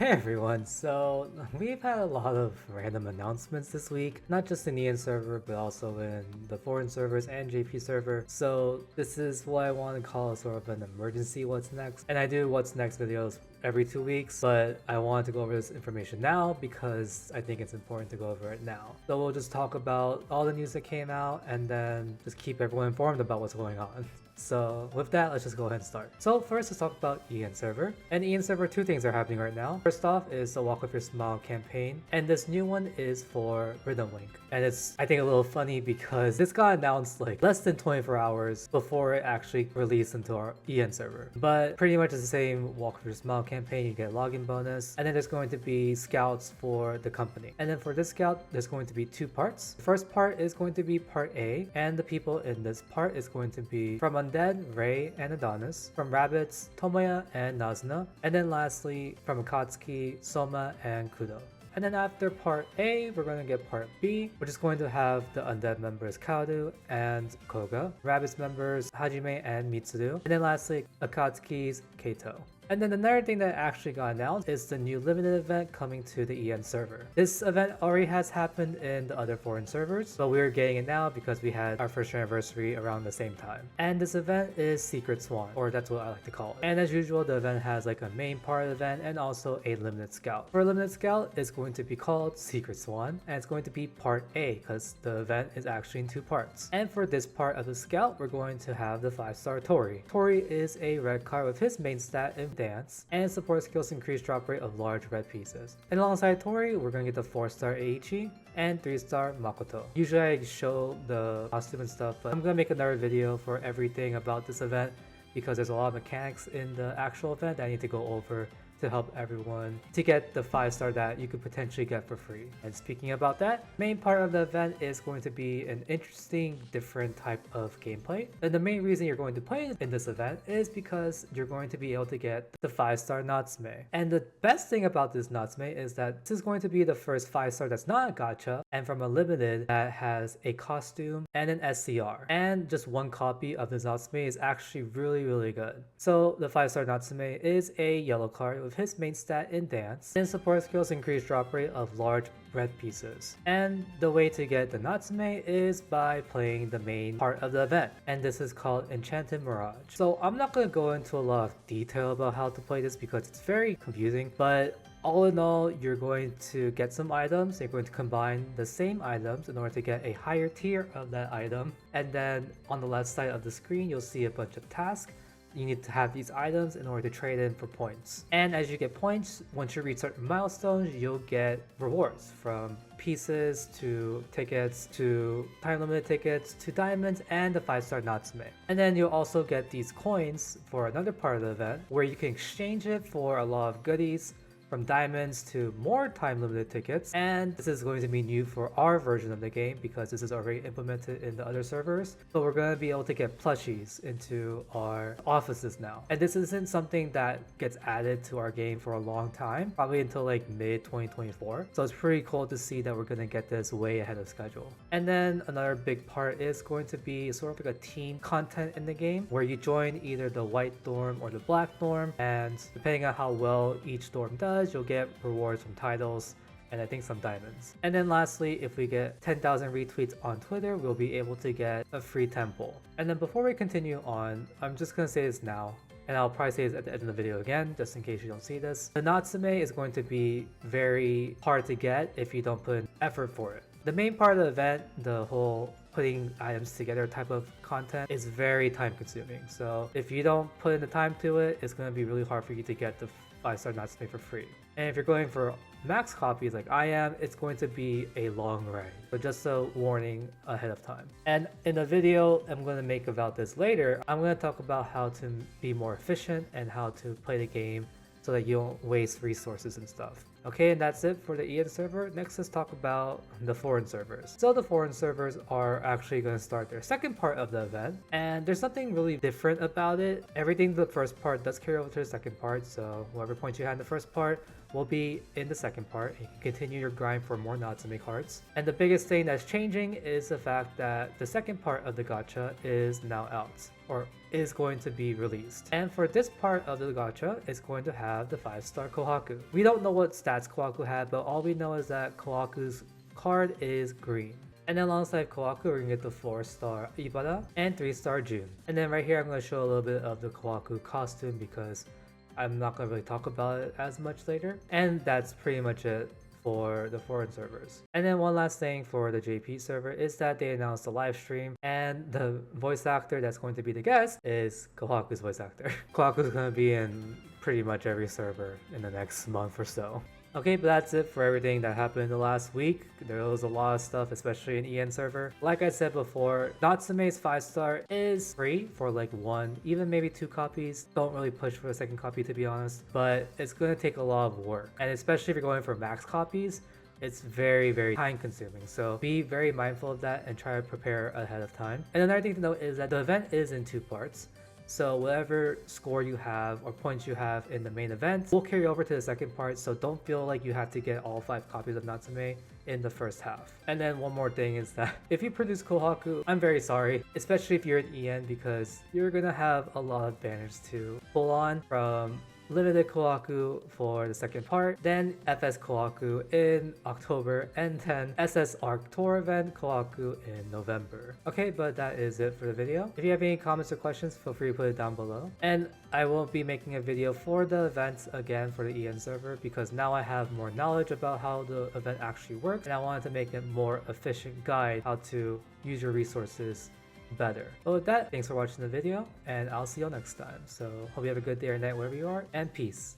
Hey everyone, so we've had a lot of random announcements this week, not just in the EN server, but also in the foreign servers and JP server. So this is what I want to call sort of an emergency what's next. And I do what's next videos every 2 weeks, but I wanted to go over this information now because I think it's important to go over it now. So we'll just talk about all the news that came out and then just keep everyone informed about what's going on. So with that, let's just go ahead and start. So first, let's talk about EN server. And EN server, two things are happening right now. First off is the Walk with Your Smile campaign, and this new one is for Rhythm Link. And it's, I think, a little funny because this got announced like less than 24 hours before it actually released into our EN server. But pretty much it's the same Walk with Your Smile campaign. You get a login bonus, and then there's going to be scouts for the company. And then for this scout, there's going to be two parts. The first part is going to be part A, and the people in this part is going to be from Undead, Ray and Adonis, from Rabbits, Tomoya and Nazuna, and then lastly from Akatsuki, Soma and Kudo. And then after part A, we're going to get part B, which is going to have the Undead members Kaoru and Koga, Rabbits members Hajime and Mitsuru, and then lastly Akatsuki's Keito. And then another thing that actually got announced is the new limited event coming to the EN server. This event already has happened in the other foreign servers, but we're getting it now because we had our first anniversary around the same time. And this event is Secret Swan, or that's what I like to call it. And as usual, the event has like a main part of the event and also a limited scout. For a limited scout, it's going to be called Secret Swan, and it's going to be part A because the event is actually in two parts. And for this part of the scout, we're going to have the 5-star Tori. Tori is a red card with his main stat in dance, and support skills increase drop rate of large red pieces. And alongside Tori, we're going to get the 4-star Eiichi and 3-star Makoto. Usually I show the costume and stuff, but I'm going to make another video for everything about this event because there's a lot of mechanics in the actual event that I need to go over to help everyone to get the 5-star that you could potentially get for free. And speaking about that, main part of the event is going to be an interesting, different type of gameplay. And the main reason you're going to play in this event is because you're going to be able to get the 5-star Natsume. And the best thing about this Natsume is that this is going to be the first 5-star that's not a gacha, and from a limited that has a costume and an SCR. And just one copy of this Natsume is actually really good. So the 5-star Natsume is a yellow card with his main stat in dance, and support skills increase drop rate of large red pieces. And the way to get the Natsume is by playing the main part of the event, and this is called Enchanted Mirage. So I'm not going to go into a lot of detail about how to play this because it's very confusing, but all in all, you're going to get some items. You're going to combine the same items in order to get a higher tier of that item, and then on the left side of the screen you'll see a bunch of tasks. You need to have these items in order to trade in for points. And as you get points, once you reach certain milestones, you'll get rewards from pieces to tickets to time limited tickets to diamonds and the 5-star Natsume. And then you'll also get these coins for another part of the event where you can exchange it for a lot of goodies, from diamonds to more time limited tickets. And this is going to be new for our version of the game because this is already implemented in the other servers. But we're going to be able to get plushies into our offices now. And this isn't something that gets added to our game for a long time, probably until like mid 2024. So it's pretty cool to see that we're going to get this way ahead of schedule. And then another big part is going to be sort of like a team content in the game where you join either the white dorm or the black dorm, and depending on how well each dorm does, you'll get rewards from titles and I think some diamonds. And then lastly, if we get 10,000 retweets on Twitter, we'll be able to get a free temple. And then before we continue on, I'm just gonna say this now, and I'll probably say this at the end of the video again, just in case you don't see this. The Natsume is going to be very hard to get if you don't put in effort for it. The main part of the event, the whole putting items together type of content, is very time consuming. So if you don't put in the time to it, it's going to be really hard for you to get the 5-star Natsume for free. And if you're going for max copies like I am, it's going to be a long ride. But just a warning ahead of time. And in the video I'm going to make about this later, I'm going to talk about how to be more efficient and how to play the game so that you don't waste resources and stuff. Okay, and that's it for the EN server. Next, let's talk about the foreign servers. So the foreign servers are actually going to start their second part of the event, and there's something really different about it. Everything the first part does carry over to the second part, so whatever points you had in the first part will be in the second part. You can continue your grind for more Natsume cards. And the biggest thing that's changing is the fact that the second part of the gacha is now out, or is going to be released. And for this part of the gacha, it's going to have the 5-star Kohaku. We don't know what stats Kohaku had, but all we know is that Kohaku's card is green. And then alongside Kohaku, we're gonna get the 4-star Ibara and 3-star Jun. And then right here, I'm gonna show a little bit of the Kohaku costume because I'm not gonna really talk about it as much later. And that's pretty much it for the foreign servers. And then one last thing for the JP server is that they announced a live stream, and the voice actor that's going to be the guest is Kohaku's voice actor. Kohaku's gonna be in pretty much every server in the next month or so. Okay, but that's it for everything that happened in the last week. There was a lot of stuff, especially in EN server. Like I said before, Natsume's 5-star is free for like 1, even maybe 2 copies. Don't really push for a second copy, to be honest, but it's going to take a lot of work. And especially if you're going for max copies, it's very, very time consuming. So be very mindful of that and try to prepare ahead of time. And another thing to note is that the event is in 2 parts. So whatever score you have or points you have in the main event will carry over to the second part, so don't feel like you have to get all 5 copies of Natsume in the first half. And then one more thing is that if you produce Kohaku, I'm very sorry, especially if you're in EN, because you're gonna have a lot of banners to pull on, from limited Kohaku for the second part, then FS Kohaku in October, and then SS Arc Tour event Kohaku in November. Okay, but that is it for the video. If you have any comments or questions, feel free to put it down below. And I won't be making a video for the events again for the EN server because now I have more knowledge about how the event actually works, and I wanted to make a more efficient guide how to use your resources better. But with that, thanks for watching the video, and I'll see you all next time. So hope you have a good day or night wherever you are, and peace.